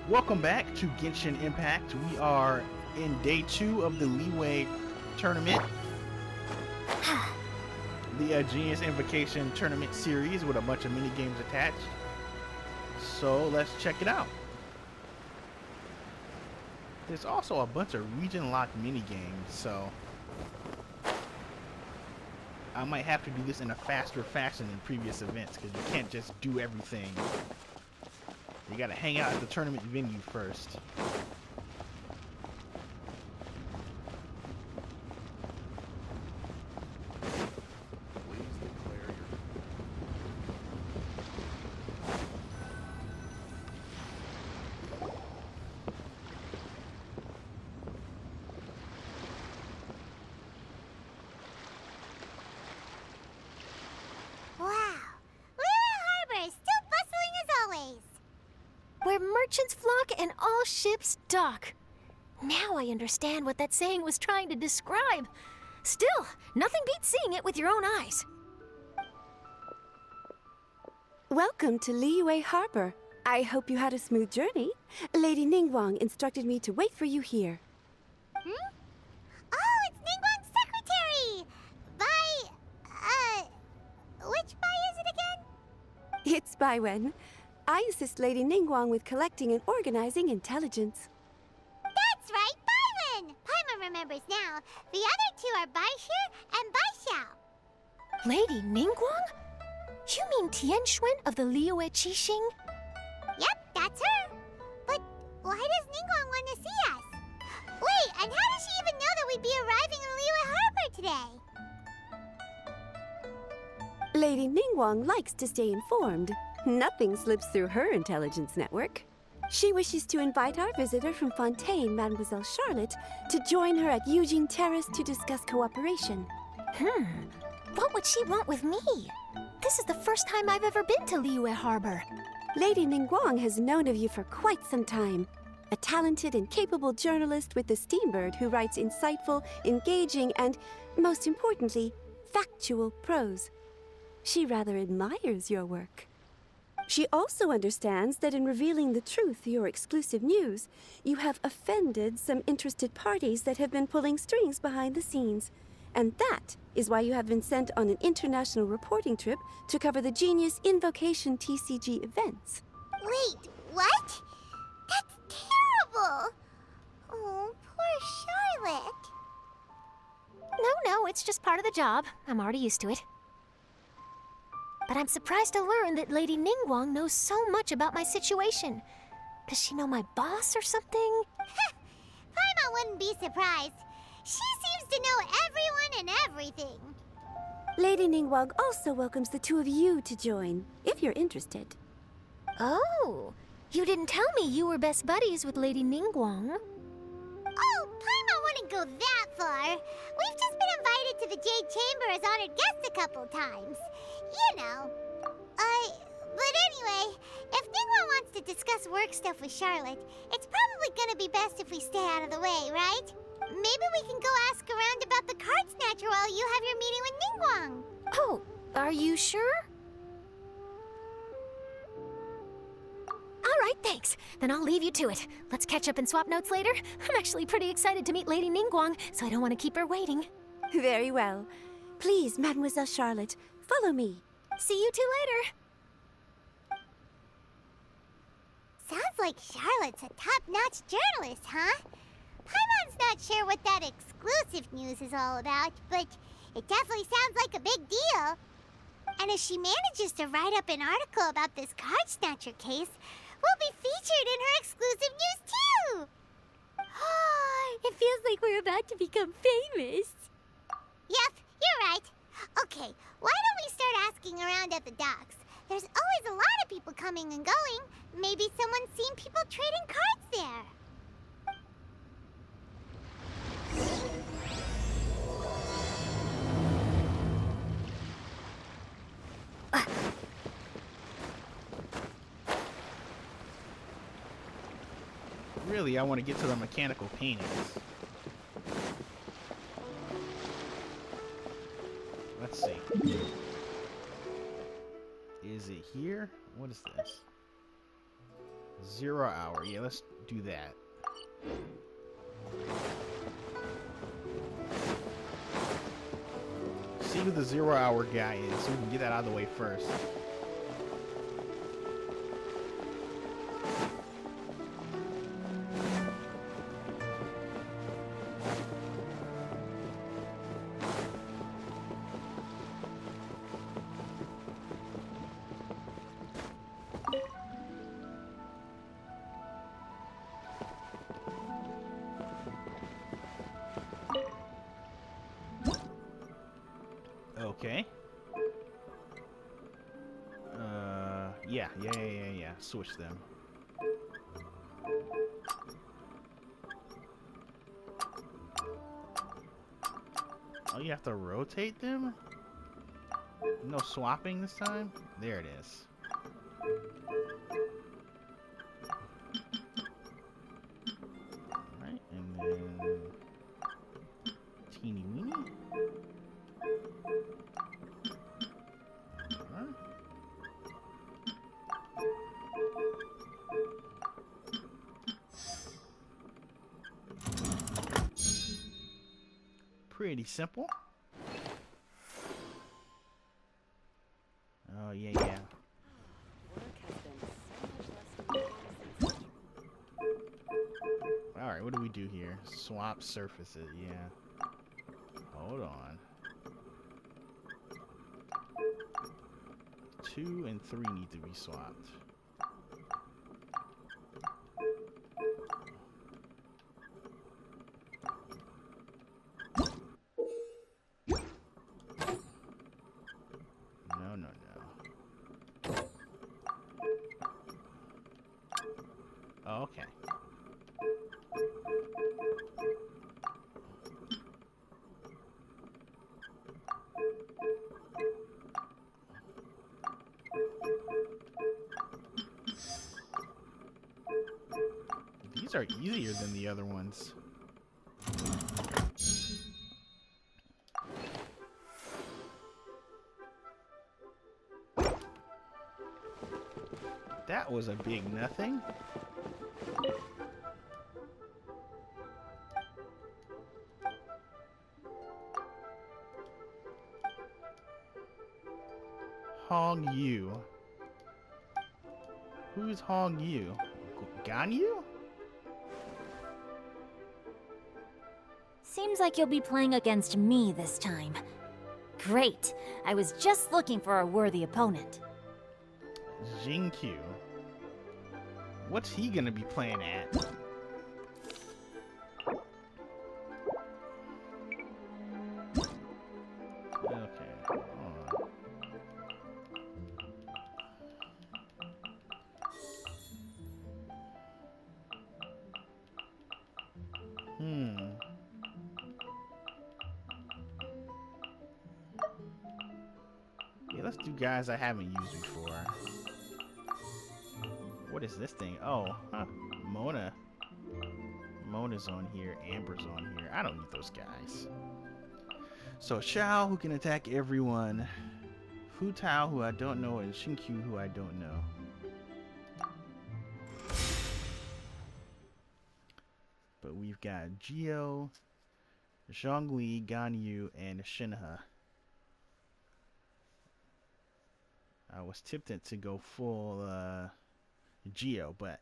Welcome back to Genshin Impact. We are in day 2 of the Liyue tournament. The Genius Invocation tournament series with a bunch of mini games attached. So let's check it out. There's also a bunch of region-locked mini games, so I might have to do this in a faster fashion than previous events because you can't just do everything. You gotta hang out at the tournament venue first. Where merchants flock and all ships dock. Now I understand what that saying was trying to describe. Still, nothing beats seeing it with your own eyes. Welcome to Liyue Harbor. I hope you had a smooth journey. Lady Ningguang instructed me to wait for you here. Oh, it's Ningguang's secretary! Which Bai is it again? It's Baiwen. I assist Lady Ningguang with collecting and organizing intelligence. That's right, Baiwen! Paimon remembers now. The other two are Baishir and Baishao. Lady Ningguang? You mean Tianxuan of the Liyue Qixing? Yep, that's her. But why does Ningguang want to see us? Wait, and how does she even know that we'd be arriving in Liyue Harbor today? Lady Ningguang likes to stay informed. Nothing slips through her intelligence network. She wishes to invite our visitor from Fontaine, Mademoiselle Charlotte, to join her at Eugene Terrace to discuss cooperation. What would she want with me? This is the first time I've ever been to Liyue Harbor. Lady Ningguang has known of you for quite some time. A talented and capable journalist with the Steambird who writes insightful, engaging, and, most importantly, factual prose. She rather admires your work. She also understands that in revealing the truth through your exclusive news, you have offended some interested parties that have been pulling strings behind the scenes. And that is why you have been sent on an international reporting trip to cover the Genius Invocation TCG events. Wait, what? That's terrible! Oh, poor Charlotte. No, it's just part of the job. I'm already used to it. But I'm surprised to learn that Lady Ningguang knows so much about my situation. Does she know my boss or something? Paimon wouldn't be surprised. She seems to know everyone and everything. Lady Ningguang also welcomes the two of you to join, if you're interested. Oh, you didn't tell me you were best buddies with Lady Ningguang. Oh, Paimon wouldn't go that far. We've just been invited to the Jade Chamber as honored guests a couple times. You know. But anyway, if Ningguang wants to discuss work stuff with Charlotte, it's probably gonna be best if we stay out of the way, right? Maybe we can go ask around about the Card Snatcher while you have your meeting with Ningguang. Oh, are you sure? All right, thanks. Then I'll leave you to it. Let's catch up and swap notes later. I'm actually pretty excited to meet Lady Ningguang, so I don't want to keep her waiting. Very well. Please, Mademoiselle Charlotte, follow me. See you two later. Sounds like Charlotte's a top-notch journalist, huh? Paimon's not sure what that exclusive news is all about, but it definitely sounds like a big deal. And if she manages to write up an article about this Card Snatcher case, we'll be featured in her exclusive news too! It feels like we're about to become famous. Yep, you're right. Okay, why don't we start asking around at the docks? There's always a lot of people coming and going. Maybe someone's seen people trading cards there. Really, I want to get to the mechanical paintings. Let's see. Is it here? What is this? 0 hour. Yeah, let's do that. See who the 0 hour guy is, so we can get that out of the way first. Okay. Yeah. Switch them. Oh, you have to rotate them? No swapping this time? There it is. Alright, and then... teeny weeny. Alright. Pretty simple. Oh, yeah. Alright, what do we do here? Swap surfaces, yeah. Hold on. 2 and 3 need to be swapped. No. Oh, okay. These are easier than the other ones. That was a big nothing. Hong Yu. Who's Hong Yu? Ganyu? Seems like you'll be playing against me this time. Great! I was just looking for a worthy opponent. Jinkyu. What's he gonna be playing at? Okay, hold on. Yeah, let's do guys I haven't used before. What is this thing? Oh, huh. Mona. Mona's on here. Amber's on here. I don't need those guys. So Xiao, who can attack everyone. HuTao, who I don't know, and Xinkyu, who I don't know. But we've got Geo, Zhongli, Ganyu, and Shinha. I was tempted to go full Geo, but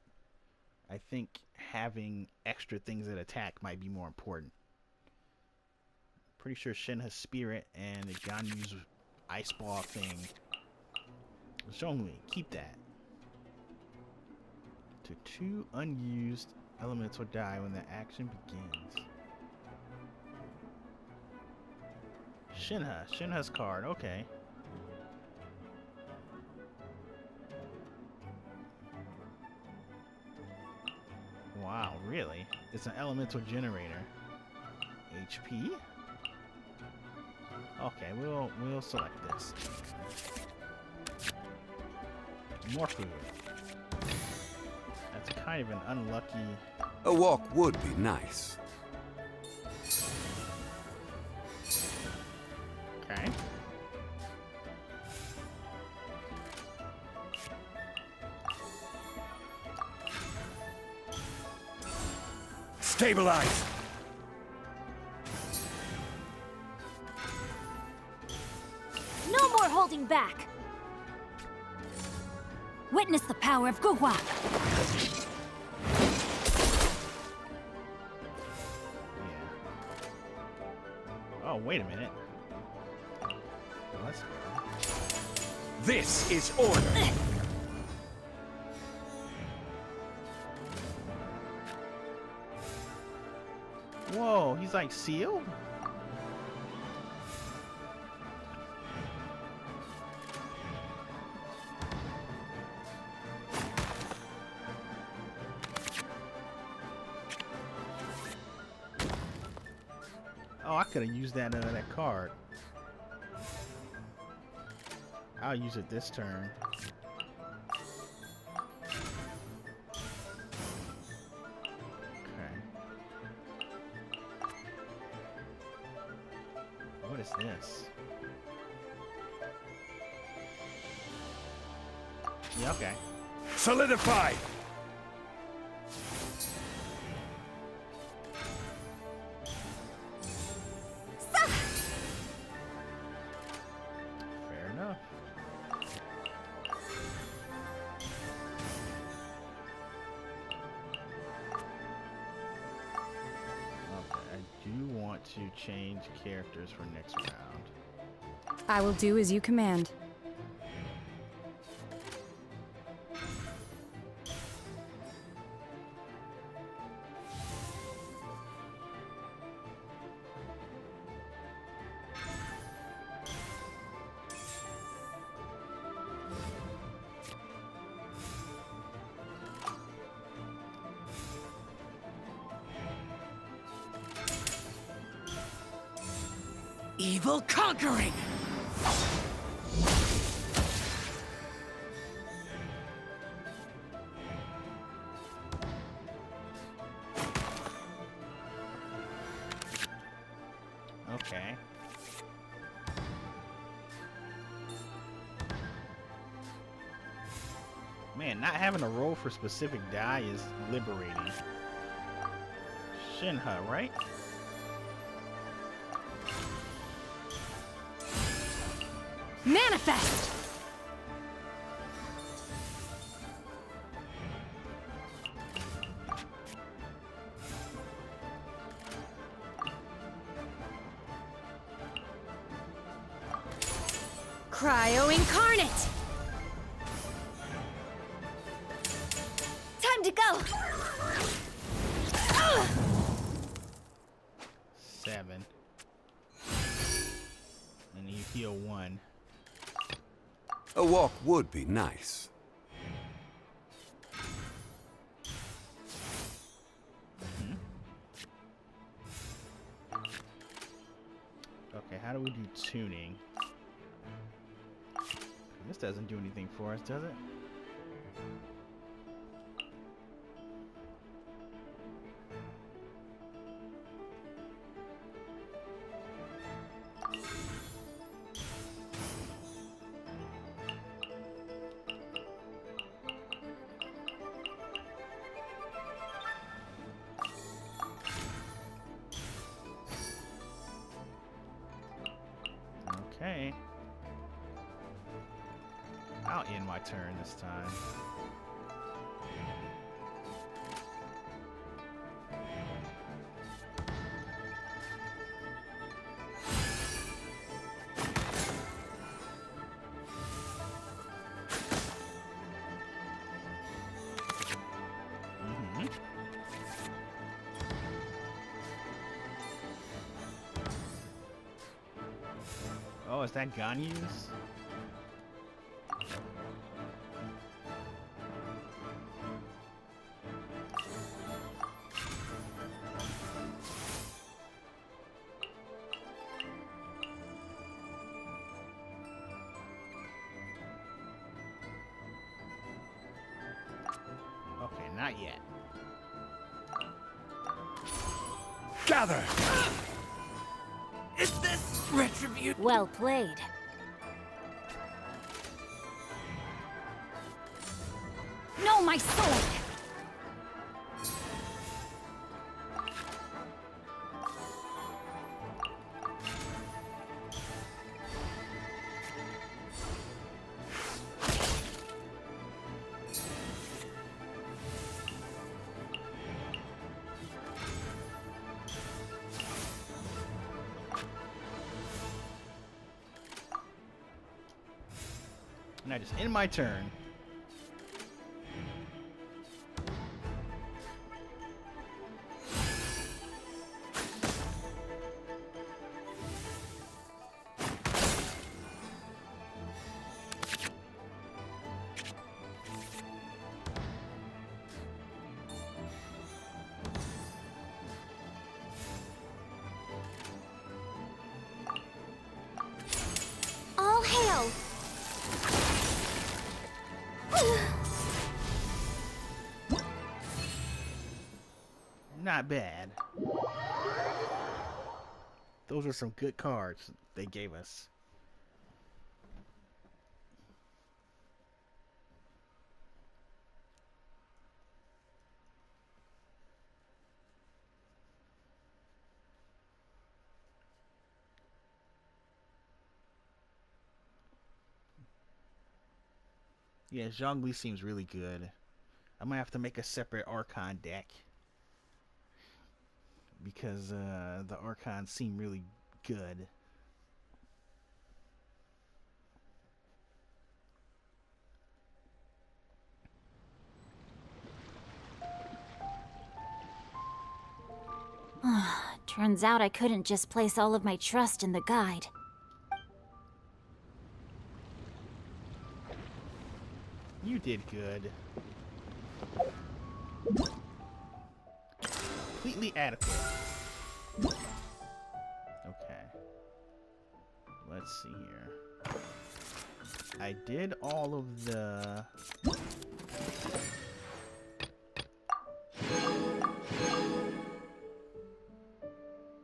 I think having extra things that attack might be more important. Pretty sure Shinha's Spirit and Ganyu's Ice Ball thing. Zhongli, keep that. To 2 unused elemental die when the action begins. Shinha's card, okay. Wow, really? It's an elemental generator. HP? Okay, we'll select this. More food. That's kind of an unlucky... A walk would be nice. Okay. Stabilize! No more holding back! Witness the power of Guhua! Yeah. Oh, wait a minute. Let's go. This is order! Whoa, he's like sealed? Oh, I could have used that card. I'll use it this turn. Okay. What is this? Yeah, okay. Solidify! Fair enough. Okay, I do want to change characters for next round. I will do as you command. Evil conquering! Okay. Man, not having a roll for specific die is liberating. Shinha, right? Manifest! Cryo Incarnate! Time to go! 7. And you heal 1. A walk would be nice. Okay, how do we do tuning? This doesn't do anything for us, does it? Okay. I'll end my turn this time. Oh, is that Ganyu's? Okay, not yet. Gather! Is this retribution? Well played. No, my sword! And I just end my turn. All hail! Not bad. Those are some good cards they gave us. Yeah, Zhongli seems really good. I might have to make a separate Archon deck. Because the Archons seem really good. Turns out I couldn't just place all of my trust in the guide. You did good. Completely adequate. Okay. Let's see here. I did all of the...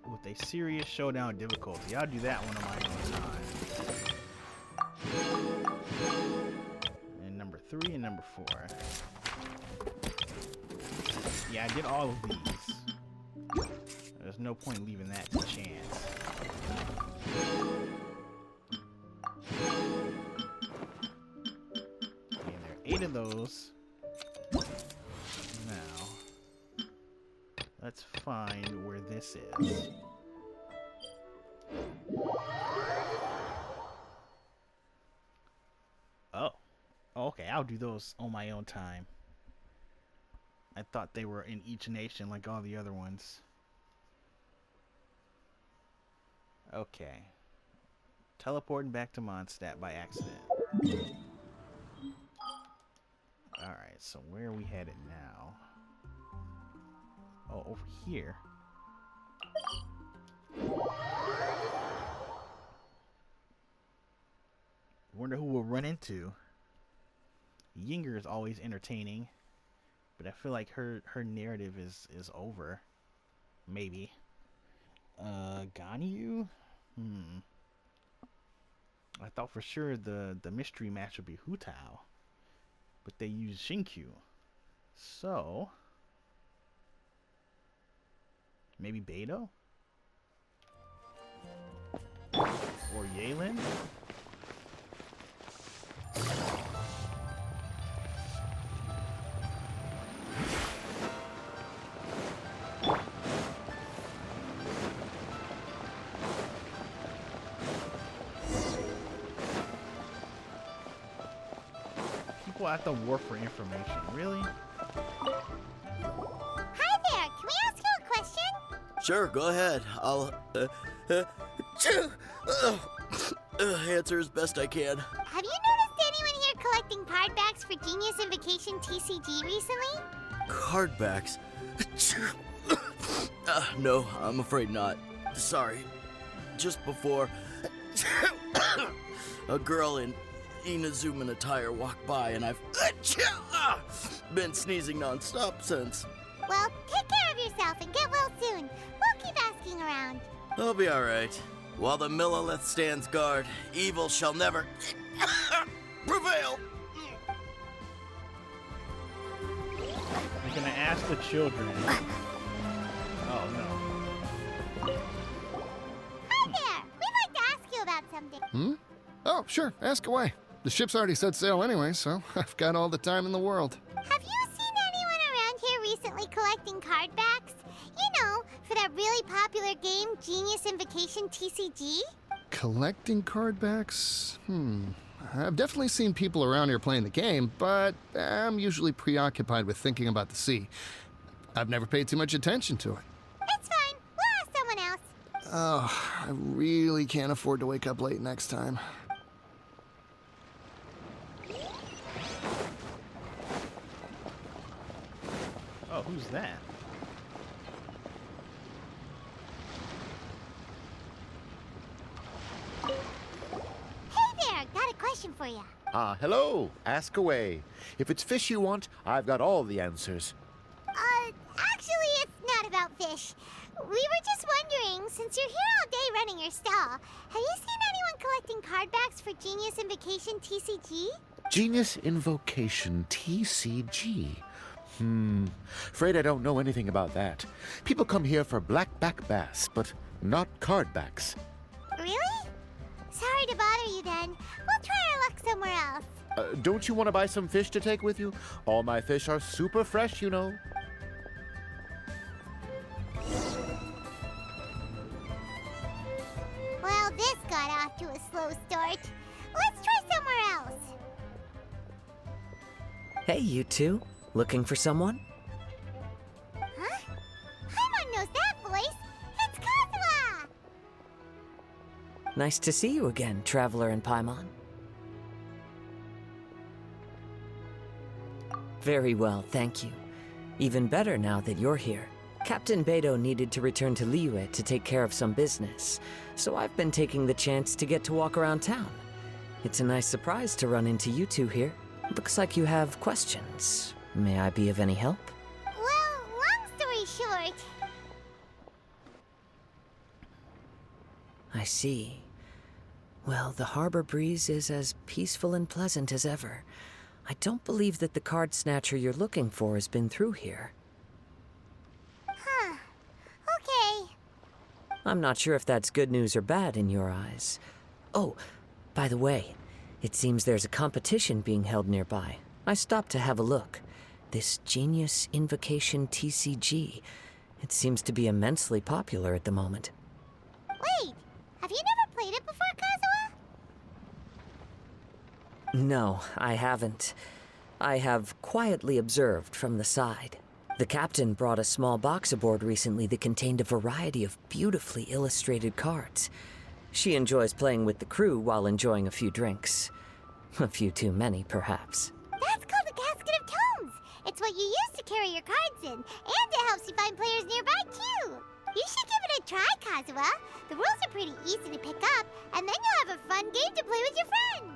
with a serious showdown difficulty. I'll do that one on my own time. And number 3 and number 4. Yeah, I did all of these. There's no point leaving that to chance. Okay, there are 8 of those. Now, let's find where this is. Oh. Okay, I'll do those on my own time. I thought they were in each nation like all the other ones. Okay. Teleporting back to Mondstadt by accident. Alright, so where are we headed now? Oh, over here. Wonder who we'll run into. Yinger is always entertaining. But I feel like her narrative is over. Maybe. Ganyu? I thought for sure the mystery match would be HuTao. But they use Shinkyu. So maybe Beidou? Or Yelan? People at the war for information, really? Hi there, can we ask you a question? Sure, go ahead. I'll answer as best I can. Have you noticed anyone here collecting card backs for Genius Invocation TCG recently? Card backs? No, I'm afraid not. Sorry. Just before, a girl in Inazuma attire walked by, and I've been sneezing non-stop since. Well, take care of yourself and get well soon. We'll keep asking around. I'll be alright. While the Millilith stands guard, evil shall never prevail. You're gonna ask the children. Oh no. Hi there, we'd like to ask you about something. Oh, sure, ask away. The ship's already set sail anyway, so I've got all the time in the world. Have you seen anyone around here recently collecting card backs? You know, for that really popular game, Genius Invocation TCG? Collecting card backs? I've definitely seen people around here playing the game, but I'm usually preoccupied with thinking about the sea. I've never paid too much attention to it. It's fine. We'll ask someone else. Oh, I really can't afford to wake up late next time. Oh, who's that? Hey there, got a question for you. Hello. Ask away. If it's fish you want, I've got all the answers. Actually, it's not about fish. We were just wondering, since you're here all day running your stall, have you seen anyone collecting card backs for Genius Invocation TCG? Genius Invocation TCG. Afraid I don't know anything about that. People come here for blackback bass, but not card backs. Really? Sorry to bother you then. We'll try our luck somewhere else. Don't you want to buy some fish to take with you? All my fish are super fresh, you know. Well, this got off to a slow start. Let's try somewhere else. Hey, you two. Looking for someone? Huh? Paimon knows that voice. It's Kazuha! Nice to see you again, Traveler and Paimon. Very well, thank you. Even better now that you're here. Captain Beidou needed to return to Liyue to take care of some business, so I've been taking the chance to get to walk around town. It's a nice surprise to run into you two here. Looks like you have questions. May I be of any help? Well, long story short... I see. Well, the harbor breeze is as peaceful and pleasant as ever. I don't believe that the Card Snatcher you're looking for has been through here. Huh. Okay. I'm not sure if that's good news or bad in your eyes. Oh, by the way, it seems there's a competition being held nearby. I stopped to have a look. This Genius Invocation TCG. It seems to be immensely popular at the moment. Wait, have you never played it before, Kazuha? No, I haven't. I have quietly observed from the side. The captain brought a small box aboard recently that contained a variety of beautifully illustrated cards. She enjoys playing with the crew while enjoying a few drinks. A few too many, perhaps. That's called a Casket of Tomes. It's what you use to carry your cards in, and it helps you find players nearby, too. You should give it a try, Kazuha. The rules are pretty easy to pick up, and then you'll have a fun game to play with your friends.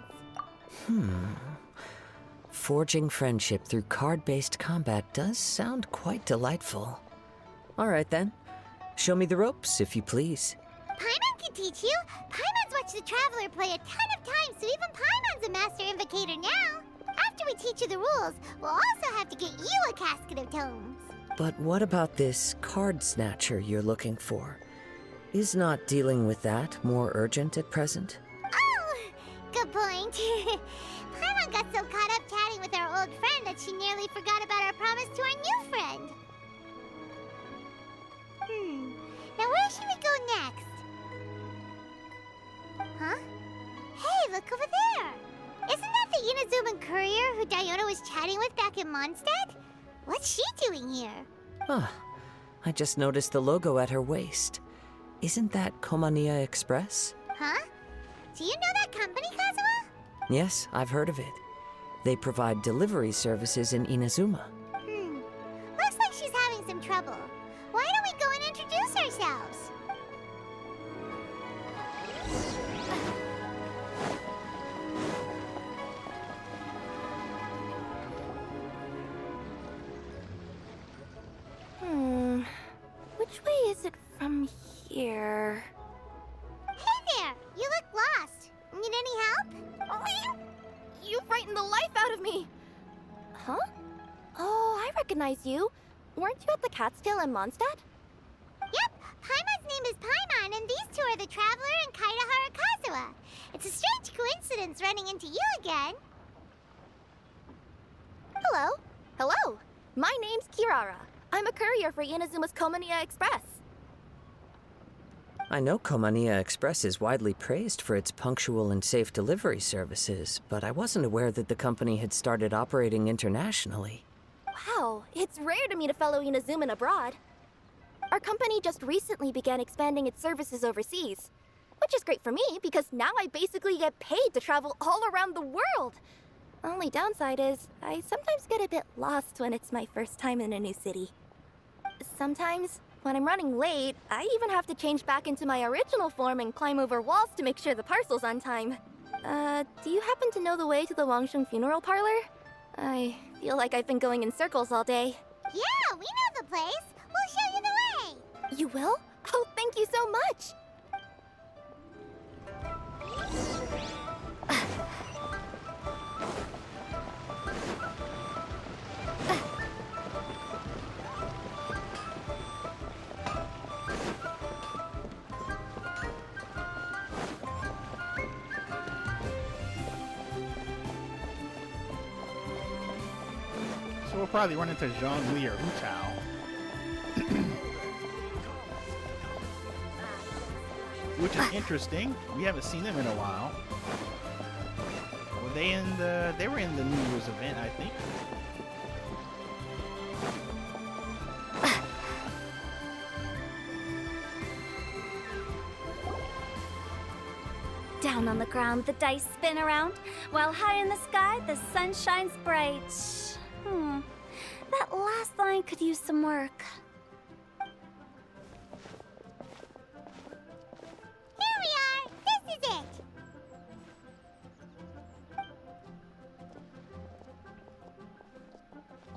Forging friendship through card-based combat does sound quite delightful. All right, then. Show me the ropes, if you please. Paimon can teach you. Paimon's watched the Traveler play a ton of times, so even Paimon's a master invocator now. After we teach you the rules, we'll also have to get you a Casket of Tomes. But what about this Card Snatcher you're looking for? Is not dealing with that more urgent at present? Oh, good point. Paimon got so caught up chatting with our old friend that she nearly forgot about our promise to our new friend. Now where should we go next? Huh? Hey, look over there! Isn't that the Inazuma courier who Diona was chatting with back in Mondstadt? What's she doing here? Ah, I just noticed the logo at her waist. Isn't that Komaniya Express? Huh? Do you know that company, Kazuha? Yes, I've heard of it. They provide delivery services in Inazuma. Looks like she's having some trouble. Why don't we go and introduce ourselves? Which way is it from here? Hey there! You look lost. Need any help? You frightened the life out of me! Huh? Oh, I recognize you. Weren't you at the Catskill in Mondstadt? Yep, Paimon's name is Paimon, and these two are the Traveler and Kaidahara Kazuha. It's a strange coincidence running into you again. Hello. Hello. My name's Kirara. I'm a courier for Inazuma's Komaniya Express. I know Komania Express is widely praised for its punctual and safe delivery services, but I wasn't aware that the company had started operating internationally. Wow, it's rare to meet a fellow Inazuman abroad. Our company just recently began expanding its services overseas, which is great for me because now I basically get paid to travel all around the world. Only downside is I sometimes get a bit lost when it's my first time in a new city. Sometimes, when I'm running late, I even have to change back into my original form and climb over walls to make sure the parcel's on time. Do you happen to know the way to the Wangsheng funeral parlor? I feel like I've been going in circles all day. Yeah, we know the place. We'll show you the way. You will? Oh, thank you so much! So we'll probably run into Zhongli or HuTao. Which is interesting. We haven't seen them in a while. Were they in the... They were in the New Year's event, I think. Down on the ground, the dice spin around, while high in the sky, the sun shines bright. That last line could use some work. Here we are. This is it.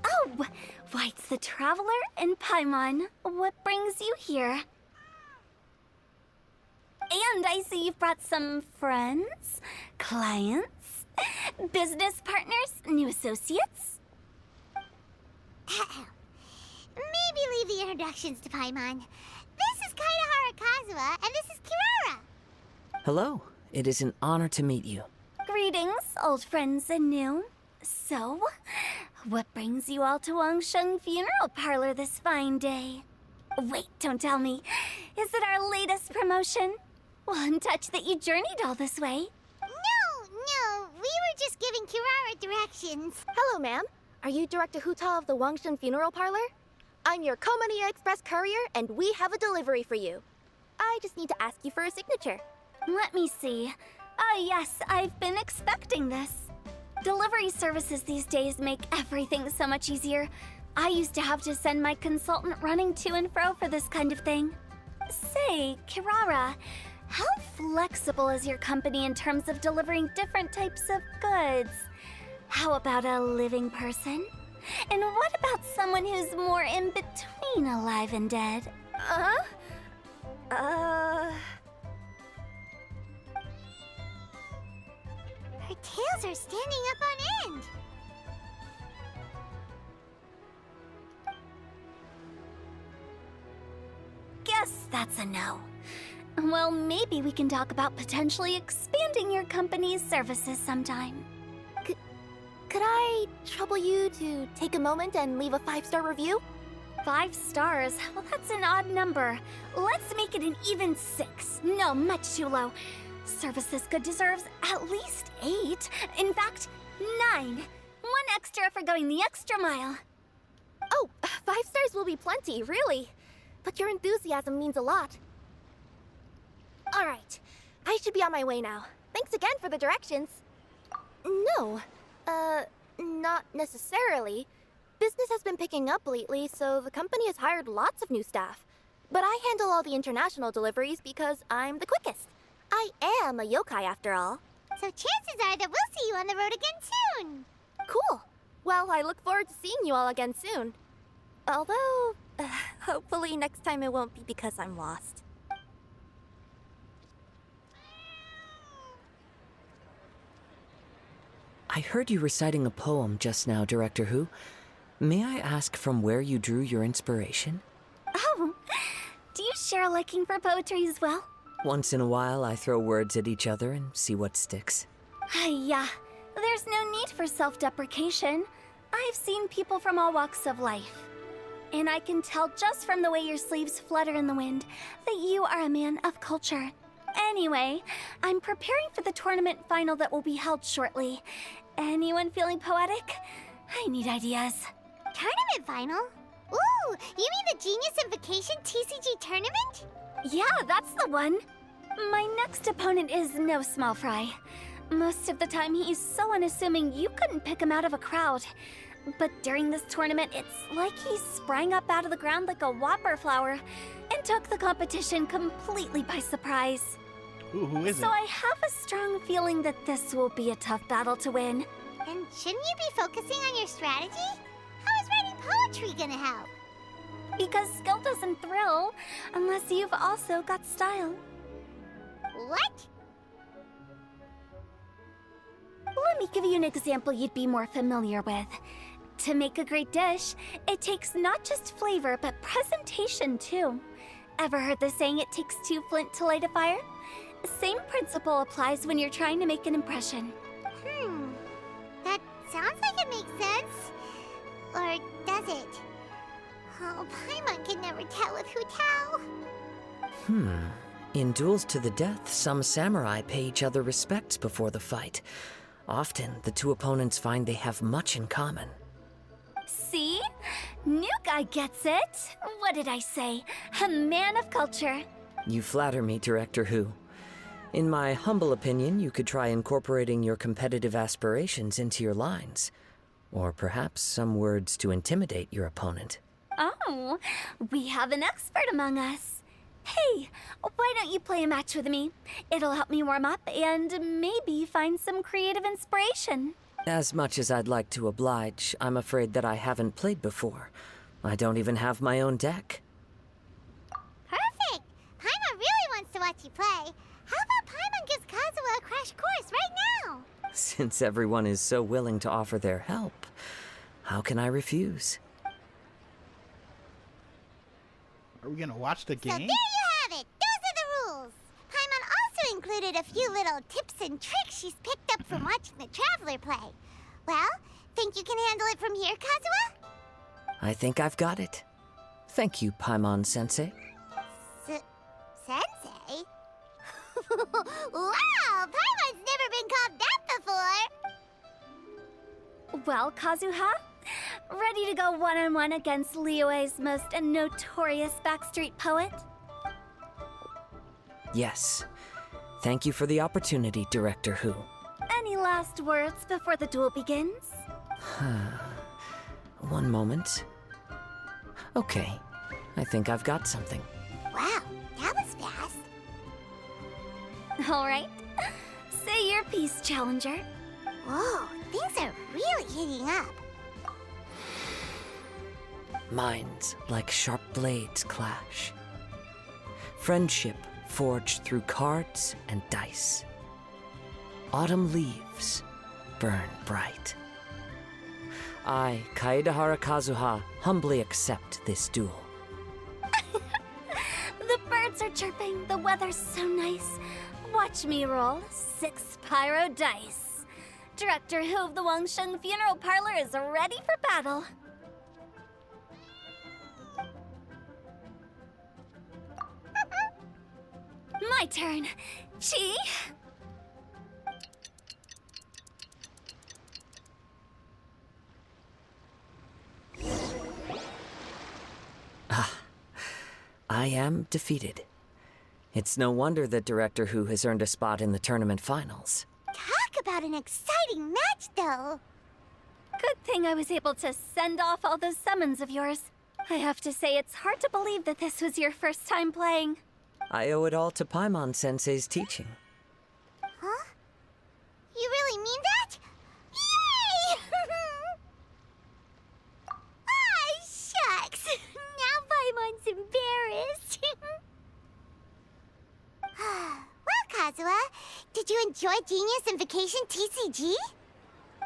Oh, why, it's the Traveler and Paimon. What brings you here? And I see you've brought some friends, clients, business partners, new associates. Maybe leave the introductions to Paimon. This is Kirara Kazuha, and this is Kirara. Hello. It is an honor to meet you. Greetings, old friends and new. So, what brings you all to Wangsheng Funeral Parlor this fine day? Wait, don't tell me. Is it our latest promotion? Well, I'm touched that you journeyed all this way. No, we were just giving Kirara directions. Hello, ma'am. Are you Director HuTao of the Wangsheng Funeral Parlor? I'm your Komania Express courier, and we have a delivery for you. I just need to ask you for a signature. Let me see. Ah, yes, I've been expecting this. Delivery services these days make everything so much easier. I used to have to send my consultant running to and fro for this kind of thing. Say, Kirara, how flexible is your company in terms of delivering different types of goods? How about a living person? And what about someone who's more in between alive and dead? Her tails are standing up on end. Guess that's a no. Well, maybe we can talk about potentially expanding your company's services sometime. Could I trouble you to take a moment and leave a 5-star review? 5 stars? Well, that's an odd number. Let's make it an even 6. No, much too low. Service this good deserves at least 8. In fact, 9. 1 extra for going the extra mile. Oh, 5 stars will be plenty, really. But your enthusiasm means a lot. All right, I should be on my way now. Thanks again for the directions. No, not necessarily. Business has been picking up lately, so the company has hired lots of new staff. But I handle all the international deliveries because I'm the quickest. I am a yokai after all. So chances are that we'll see you on the road again soon. Cool. Well, I look forward to seeing you all again soon. Although, hopefully next time it won't be because I'm lost. I heard you reciting a poem just now, Director Hu. May I ask from where you drew your inspiration? Oh, do you share a liking for poetry as well? Once in a while, I throw words at each other and see what sticks. Yeah, there's no need for self-deprecation. I've seen people from all walks of life. And I can tell just from the way your sleeves flutter in the wind that you are a man of culture. Anyway, I'm preparing for the tournament final that will be held shortly. Anyone feeling poetic? I need ideas. Tournament final? Ooh, you mean the Genius Invocation TCG tournament? Yeah, that's the one. My next opponent is no small fry. Most of the time he's so unassuming you couldn't pick him out of a crowd. But during this tournament, it's like he sprang up out of the ground like a whopper flower and took the competition completely by surprise. Ooh, who is it? So I have a strong feeling that this will be a tough battle to win. And shouldn't you be focusing on your strategy? How is writing poetry gonna help? Because skill doesn't thrill unless you've also got style. What? Let me give you an example you'd be more familiar with. To make a great dish, it takes not just flavor, but presentation too. Ever heard the saying, it takes 2 flint to light a fire? The same principle applies when you're trying to make an impression. That sounds like it makes sense. Or does it? Oh, Paimon can never tell with HuTao. In duels to the death, some samurai pay each other respects before the fight. Often, the two opponents find they have much in common. See? New guy gets it. What did I say? A man of culture. You flatter me, Director Hu. In my humble opinion, you could try incorporating your competitive aspirations into your lines. Or perhaps some words to intimidate your opponent. Oh, we have an expert among us. Hey, why don't you play a match with me? It'll help me warm up and maybe find some creative inspiration. As much as I'd like to oblige, I'm afraid that I haven't played before. I don't even have my own deck. Perfect! Paimon really wants to watch you play. How about Paimon gives Kazuha a crash course right now? Since everyone is so willing to offer their help, how can I refuse? Are we gonna watch the game? So there you have it! Those are the rules! Paimon also included a few little tips and tricks she's picked up from watching the Traveler play. Well, think you can handle it from here, Kazuha? I think I've got it. Thank you, Paimon-sensei. Sensei? Wow! Paimon's never been called that before! Well, Kazuha, ready to go one-on-one against Liyue's most notorious backstreet poet? Yes. Thank you for the opportunity, Director Hu. Any last words before the duel begins? One moment. Okay, I think I've got something. Wow, that was fast. All right. Say your piece, Challenger. Whoa, things are really heating up. Minds like sharp blades clash. Friendship forged through cards and dice. Autumn leaves burn bright. I, Kaedahara Kazuha, humbly accept this duel. The birds are chirping, the weather's so nice. Watch me roll 6 pyro dice. Director Hu of the Wangsheng Funeral Parlor is ready for battle. My turn. Chi? I am defeated. It's no wonder that Director Hu has earned a spot in the tournament finals. Talk about an exciting match, though. Good thing I was able to send off all those summons of yours. I have to say, it's hard to believe that this was your first time playing. I owe it all to Paimon-sensei's teaching. Huh? You really mean that? Yay! Ah, shucks. Now Paimon's embarrassed. Well, Kazuha, did you enjoy Genius Invocation TCG?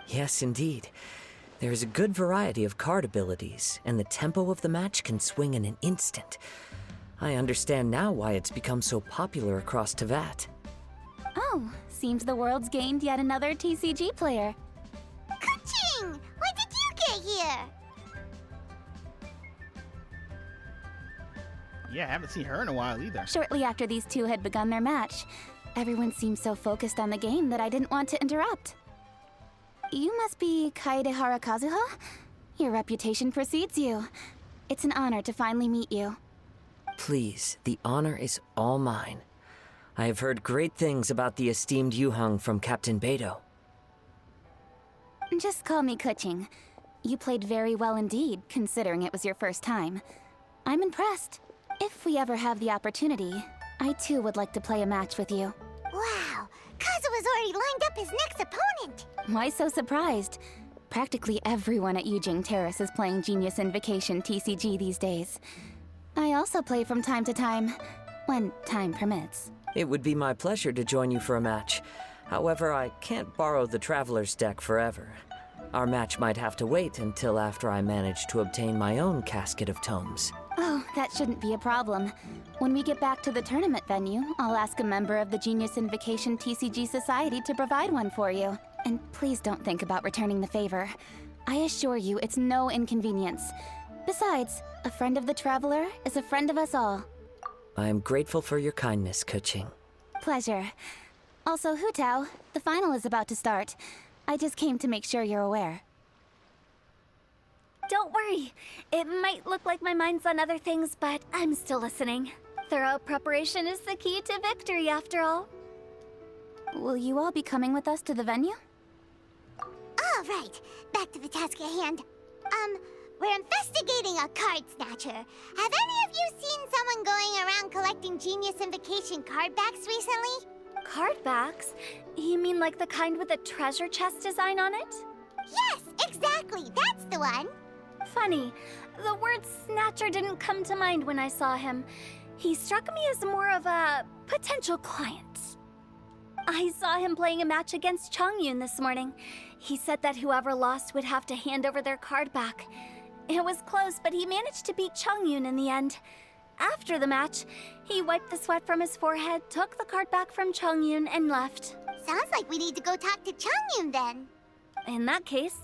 Yes, indeed. There is a good variety of card abilities, and the tempo of the match can swing in an instant. I understand now why it's become so popular across Teyvat. Oh, seems the world's gained yet another TCG player. Ka-ching! When did you get here? Yeah, I haven't seen her in a while either. Shortly after these two had begun their match, everyone seemed so focused on the game that I didn't want to interrupt. You must be Kaedehara Kazuha? Your reputation precedes you. It's an honor to finally meet you. Please, the honor is all mine. I have heard great things about the esteemed Yuhang from Captain Beidou. Just call me Kuching. You played very well indeed, considering it was your first time. I'm impressed. If we ever have the opportunity, I too would like to play a match with you. Wow, Kazuha's already lined up his next opponent. Why so surprised? Practically everyone at Yujing Terrace is playing Genius Invocation TCG these days. I also play from time to time, when time permits. It would be my pleasure to join you for a match. However, I can't borrow the Traveler's deck forever. Our match might have to wait until after I manage to obtain my own casket of tomes. Oh, that shouldn't be a problem. When we get back to the tournament venue, I'll ask a member of the Genius Invocation TCG Society to provide one for you. And please don't think about returning the favor. I assure you it's no inconvenience. Besides, a friend of the Traveler is a friend of us all. I am grateful for your kindness, Kuching. Pleasure. Also, HuTao, the final is about to start. I just came to make sure you're aware. Don't worry. It might look like my mind's on other things, but I'm still listening. Thorough preparation is the key to victory, after all. Will you all be coming with us to the venue? All right, back to the task at hand. We're investigating a Card Snatcher. Have any of you seen someone going around collecting Genius Invocation card backs recently? Card backs? You mean like the kind with a treasure chest design on it? Yes, exactly. That's the one. Funny, the word Snatcher didn't come to mind when I saw him. He struck me as more of a potential client. I saw him playing a match against Chongyun this morning. He said that whoever lost would have to hand over their card back. It was close, but he managed to beat Chongyun in the end. After the match, he wiped the sweat from his forehead, took the card back from Chongyun, and left. Sounds like we need to go talk to Chongyun then. In that case,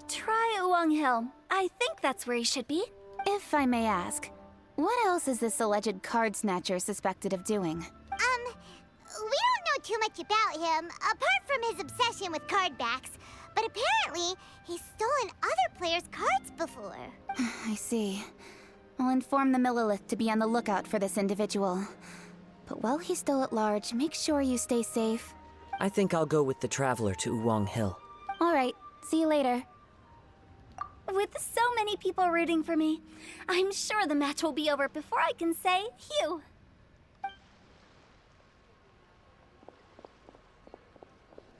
try Uwang Hill. I think that's where he should be. If I may ask, what else is this alleged Card Snatcher suspected of doing? We don't know too much about him, apart from his obsession with card backs. But apparently, he's stolen other players' cards before. I see. I'll inform the Millilith to be on the lookout for this individual. But while he's still at large, make sure you stay safe. I think I'll go with the Traveler to Uwang Hill. All right, see you later. With so many people rooting for me, I'm sure the match will be over before I can say phew.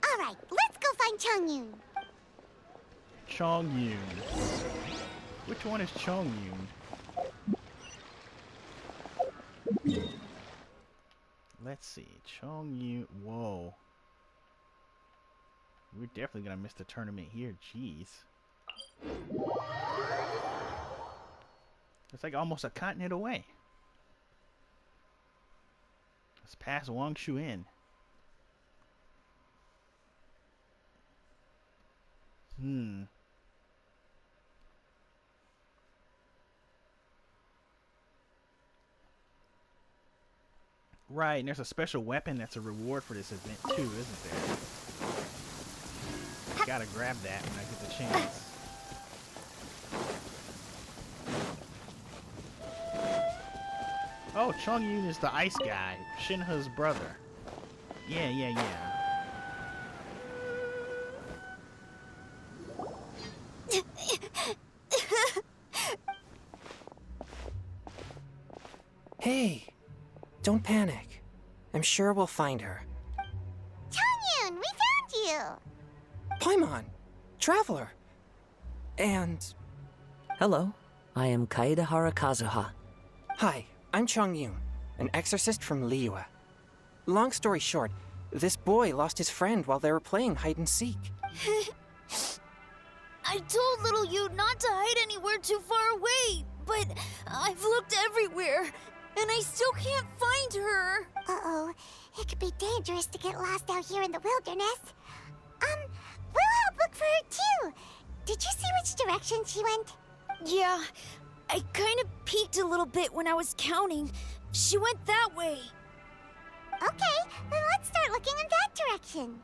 All right, let's go find Chongyun. Chongyun. Which one is Chongyun? Let's see. Chongyun. Whoa. We're definitely gonna miss the tournament here. Jeez. It's like almost a continent away. Let's pass Wang Shuin. Right, and there's a special weapon that's a reward for this event too, isn't there? Gotta grab that when I get the chance. Oh, Chongyun is the ice guy, Shinha's brother. Yeah. Hey, don't panic. I'm sure we'll find her. Chongyun, we found you! Paimon, Traveler, and... Hello, I am Kaedehara Kazuha. Hi, I'm Chongyun, an exorcist from Liyue. Long story short, this boy lost his friend while they were playing hide and seek. I told little you not to hide anywhere too far away, but I've looked everywhere, and I still can't find her. Uh-oh, it could be dangerous to get lost out here in the wilderness. We'll help look for her too. Did you see which direction she went? Yeah, I kind of peeked a little bit when I was counting. She went that way. Okay, then let's start looking in that direction.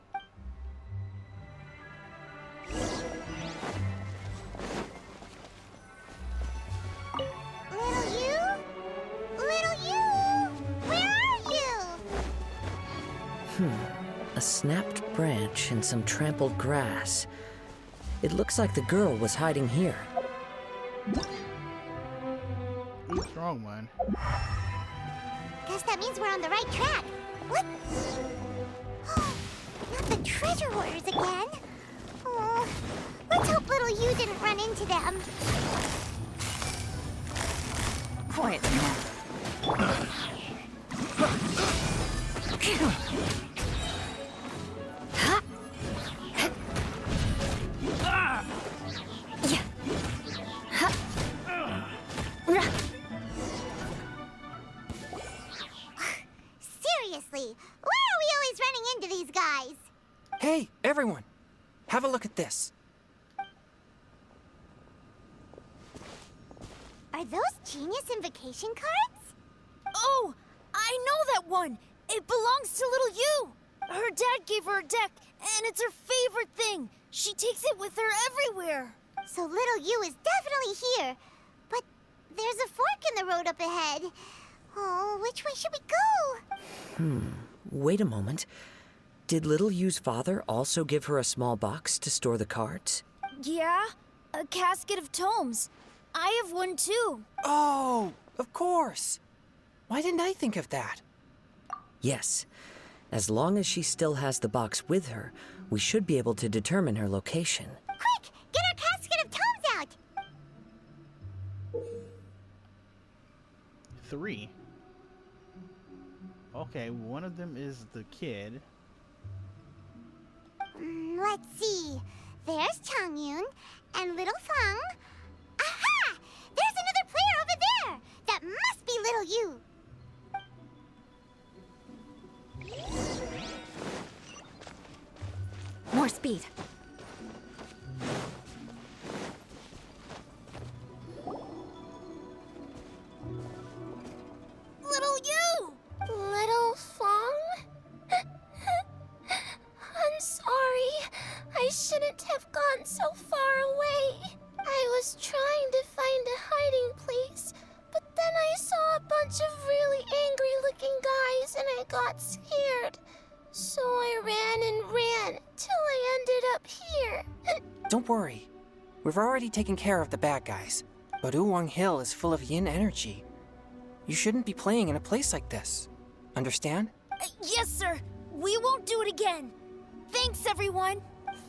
Little you? Little you? Where are you? A snapped branch and some trampled grass. It looks like the girl was hiding here. What's wrong, man? Guess that means we're on the right track. What? Not the treasure hoarders again. Oh, let's hope little you didn't run into them. Quiet now. Seriously, why are we always running into these guys? Hey, everyone! Have a look at this. Are those genius invocation cards? Oh, I know that one. It belongs to little you. Her dad gave her a deck, and it's her favorite thing. She takes it with her everywhere. So little you is definitely here. But there's a fork in the road up ahead. Oh, which way should we go? Wait a moment. Did Little Yu's father also give her a small box to store the cards? Yeah, a casket of tomes. I have one too. Oh, of course. Why didn't I think of that? Yes. As long as she still has the box with her, we should be able to determine her location. Quick, get our casket of tomes out. 3. Okay, one of them is the kid. Let's see. There's Changyun and little Fang. Aha! There's another player over there. That must be little you. More speed. Little you! Little Fang? I'm sorry. I shouldn't have gone so far away. I was trying to find a hiding place, but then I saw a bunch of really angry-looking guys and I got scared. So I ran till I ended up here. Don't worry. We've already taken care of the bad guys. But Uwang Hill is full of yin energy. You shouldn't be playing in a place like this. Understand? Yes, sir. We won't do it again. Thanks, everyone.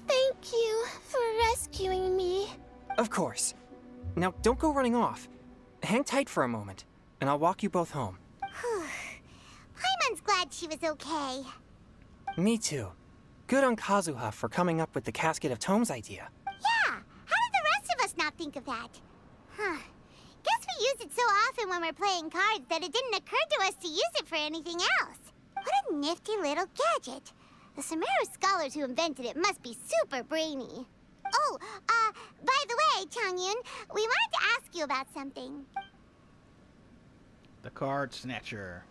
Thank you for rescuing me. Of course. Now, don't go running off. Hang tight for a moment, and I'll walk you both home. Paimon's glad she was okay. Me too. Good on Kazuha for coming up with the casket of tomes idea. Yeah, how did the rest of us not think of that? Guess we use it so often when we're playing cards that it didn't occur to us to use it for anything else. What a nifty little gadget. The Sumeru scholars who invented it must be super brainy. Oh, by the way, Changyun, we wanted to ask you about something. The Card Snatcher.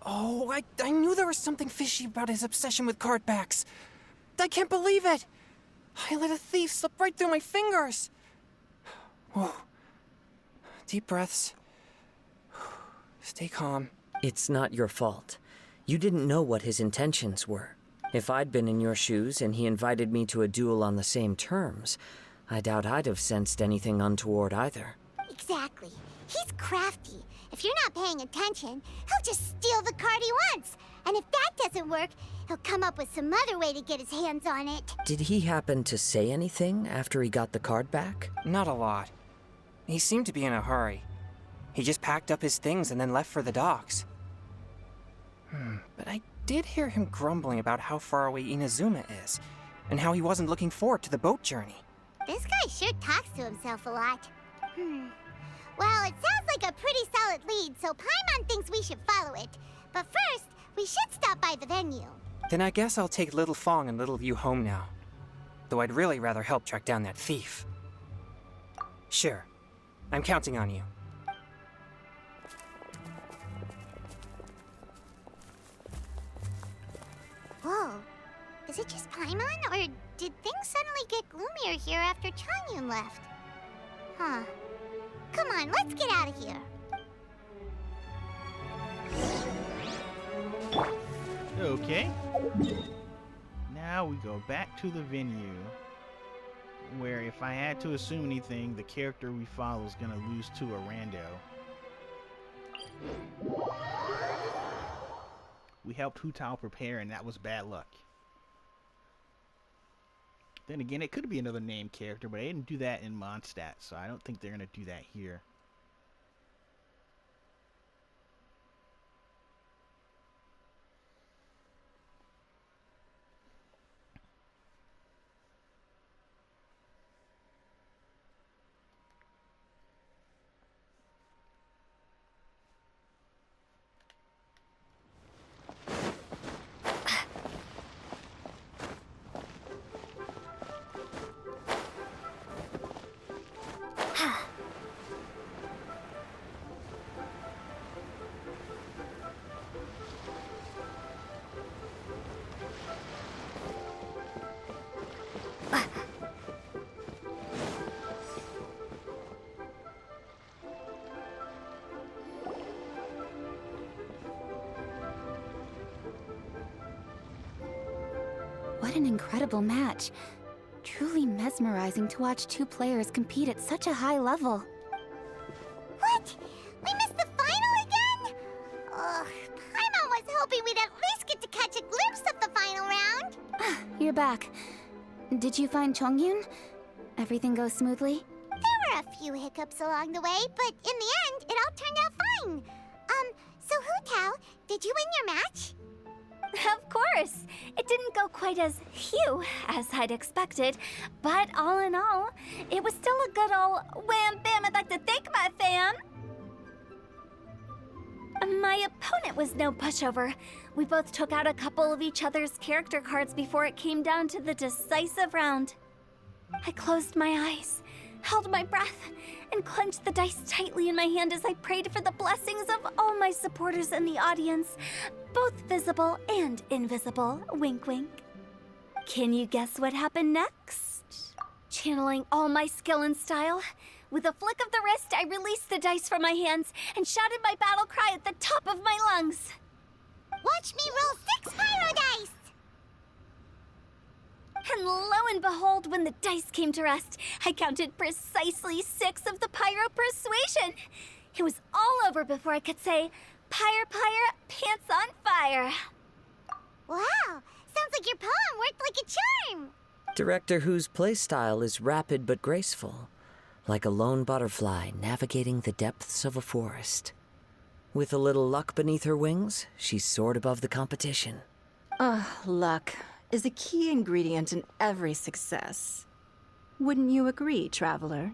Oh, I knew there was something fishy about his obsession with card backs. I can't believe it. I let a thief slip right through my fingers. Whoa. Deep breaths. Stay calm. It's not your fault. You didn't know what his intentions were. If I'd been in your shoes and he invited me to a duel on the same terms, I doubt I'd have sensed anything untoward either. Exactly. He's crafty. If you're not paying attention, he'll just steal the card he wants. And if that doesn't work, he'll come up with some other way to get his hands on it. Did he happen to say anything after he got the card back? Not a lot. He seemed to be in a hurry. He just packed up his things and then left for the docks. But I did hear him grumbling about how far away Inazuma is, and how he wasn't looking forward to the boat journey. This guy sure talks to himself a lot. Well, it sounds like a pretty solid lead, so Paimon thinks we should follow it. But first, we should stop by the venue. Then I guess I'll take Little Fong and Little Yu home now. Though I'd really rather help track down that thief. Sure. I'm counting on you. Was it just Paimon, or did things suddenly get gloomier here after Changyun left? Huh. Come on, let's get out of here. Okay. Now we go back to the venue, where if I had to assume anything, the character we follow is gonna lose to a rando. We helped HuTao prepare, and that was bad luck. Then again, it could be another named character, but they didn't do that in Mondstadt, so I don't think they're gonna do that here. What an incredible match. Truly mesmerizing to watch two players compete at such a high level. What? We missed the final again? Ugh, Paimon was hoping we'd at least get to catch a glimpse of the final round. You're back. Did you find Chongyun? Everything goes smoothly? There were a few hiccups along the way, but in the end, it all turned out fine. So HuTao, did you win your match? Of course! It didn't go quite as phew as I'd expected, but all in all, it was still a good ol' wham bam I'd like to thank my fam! My opponent was no pushover. We both took out a couple of each other's character cards before it came down to the decisive round. I closed my eyes, held my breath, and clenched the dice tightly in my hand as I prayed for the blessings of all my supporters in the audience, both visible and invisible. Wink, wink. Can you guess what happened next? Channeling all my skill and style, with a flick of the wrist, I released the dice from my hands and shouted my battle cry at the top of my lungs. Watch me roll 6 pyro dice! And lo and behold, when the dice came to rest, I counted precisely 6 of the pyro persuasion. It was all over before I could say, "Pyre, pyre, pants on fire." Wow, sounds like your poem worked like a charm. Director Who's playstyle is rapid but graceful, like a lone butterfly navigating the depths of a forest. With a little luck beneath her wings, she soared above the competition. Luck is a key ingredient in every success. Wouldn't you agree, Traveler?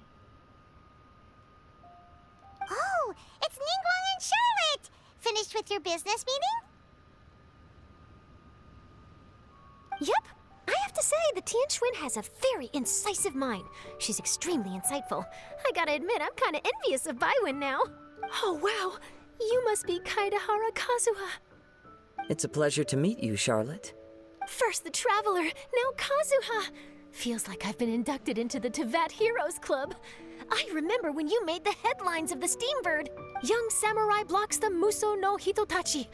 Oh, it's Ningguang and Charlotte! Finished with your business meeting? Yep. I have to say, the Tianquan has a very incisive mind. She's extremely insightful. I gotta admit, I'm kinda envious of Baiwen now. Oh, wow. You must be Kaidahara Kazuha. It's a pleasure to meet you, Charlotte. First the Traveler, now Kazuha. Feels like I've been inducted into the Tevat Heroes Club. I remember when you made the headlines of the Steambird. Young samurai blocks the Muso no Hitotachi.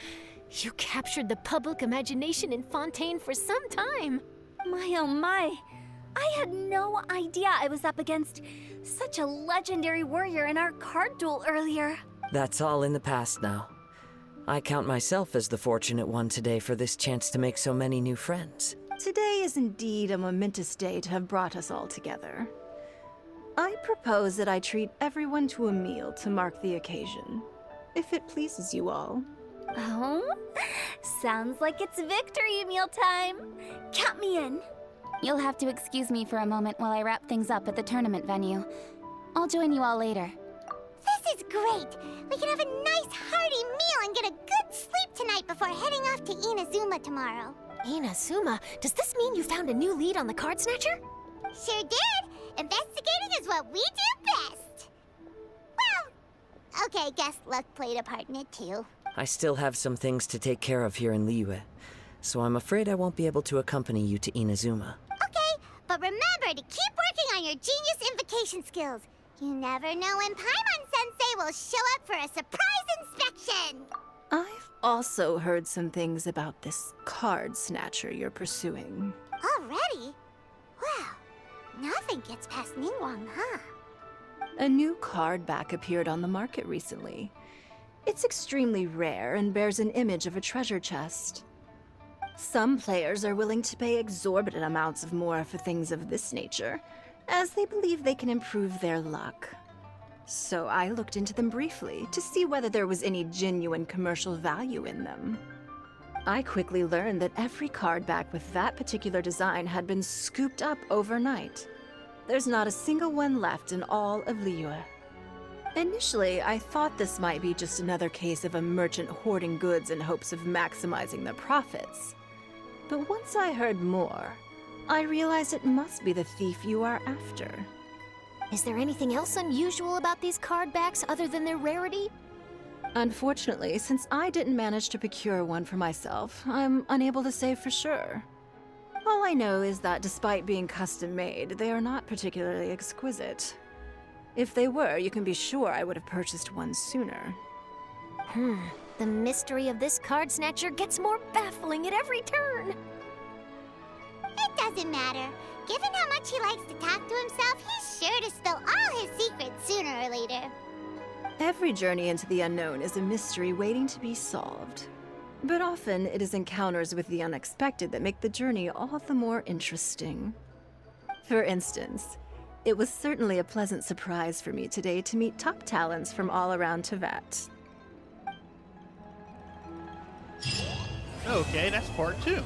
You captured the public imagination in Fontaine for some time. My oh my. I had no idea I was up against such a legendary warrior in our card duel earlier. That's all in the past now. I count myself as the fortunate one today for this chance to make so many new friends. Today is indeed a momentous day to have brought us all together. I propose that I treat everyone to a meal to mark the occasion, if it pleases you all. Oh? Sounds like it's victory meal time. Count me in. You'll have to excuse me for a moment while I wrap things up at the tournament venue. I'll join you all later. This is great! We can have a nice hearty meal and get a good sleep tonight before heading off to Inazuma tomorrow. Inazuma? Does this mean you found a new lead on the Card Snatcher? Sure did! Investigating is what we do best! Well, okay, guess luck played a part in it too. I still have some things to take care of here in Liyue. so I'm afraid I won't be able to accompany you to Inazuma. Okay, but remember to keep working on your genius invocation skills. You never know when Paimon-sensei will show up for a surprise inspection! I've also heard some things about this Card Snatcher you're pursuing. Already? Wow, nothing gets past Ningguang, huh? A new card back appeared on the market recently. It's extremely rare and bears an image of a treasure chest. Some players are willing to pay exorbitant amounts of more for things of this nature, as they believe they can improve their luck. So I looked into them briefly to see whether there was any genuine commercial value in them. I quickly learned that every card back with that particular design had been scooped up overnight. There's not a single one left in all of Liyue. Initially, I thought this might be just another case of a merchant hoarding goods in hopes of maximizing their profits. But once I heard more, I realized it must be the thief you are after. Is there anything else unusual about these card backs other than their rarity? Unfortunately, since I didn't manage to procure one for myself, I'm unable to say for sure. All I know is that despite being custom-made, they are not particularly exquisite. If they were, you can be sure I would have purchased one sooner. The mystery of this Card Snatcher gets more baffling at every turn. It doesn't matter. Given how much he likes to talk to himself, he's sure to spill all his secrets sooner or later. Every journey into the unknown is a mystery waiting to be solved. But often, it is encounters with the unexpected that make the journey all the more interesting. For instance, it was certainly a pleasant surprise for me today to meet top talents from all around Teyvat. Okay, that's part 2.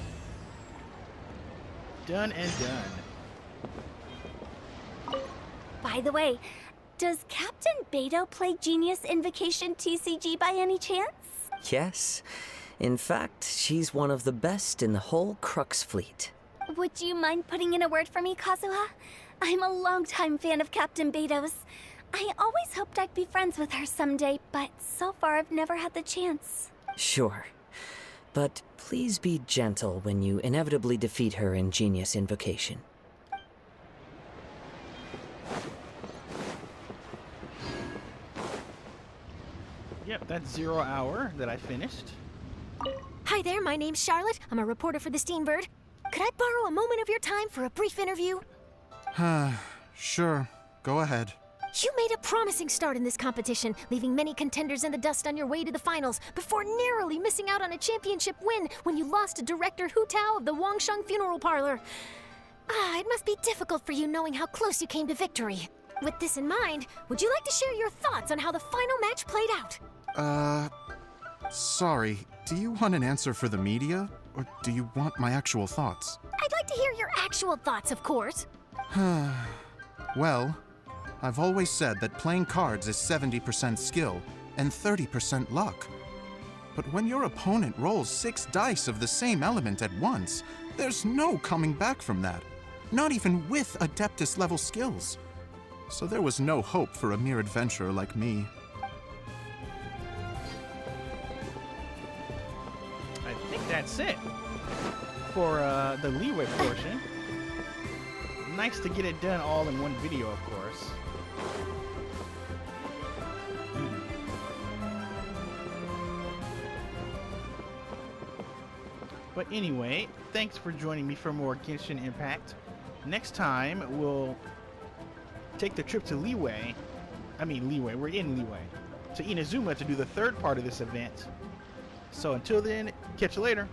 Done and done. By the way, does Captain Beidou play Genius Invocation TCG by any chance? Yes. In fact, she's one of the best in the whole Crux fleet. Would you mind putting in a word for me, Kazuha? I'm a longtime fan of Captain Beidou's. I always hoped I'd be friends with her someday, but so far I've never had the chance. Sure. But please be gentle when you inevitably defeat her in Genius Invocation. Yep, that's 0 hour that I finished. Hi there, my name's Charlotte. I'm a reporter for the Steambird. Could I borrow a moment of your time for a brief interview? Sure. Go ahead. You made a promising start in this competition, leaving many contenders in the dust on your way to the finals, before narrowly missing out on a championship win when you lost to director HuTao of the Wangsheng Funeral Parlor. It must be difficult for you knowing how close you came to victory. With this in mind, would you like to share your thoughts on how the final match played out? Sorry. Do you want an answer for the media, or do you want my actual thoughts? I'd like to hear your actual thoughts, of course. Well, I've always said that playing cards is 70% skill and 30% luck. But when your opponent rolls 6 dice of the same element at once, there's no coming back from that. Not even with Adeptus level skills. So there was no hope for a mere adventurer like me. I think that's it for the Liyue portion. Nice to get it done all in one video, of course. But anyway, thanks for joining me for more Genshin Impact. Next time, we'll take the trip to Liyue. We're in Liyue. To Inazuma to do the third part of this event. So until then, catch you later.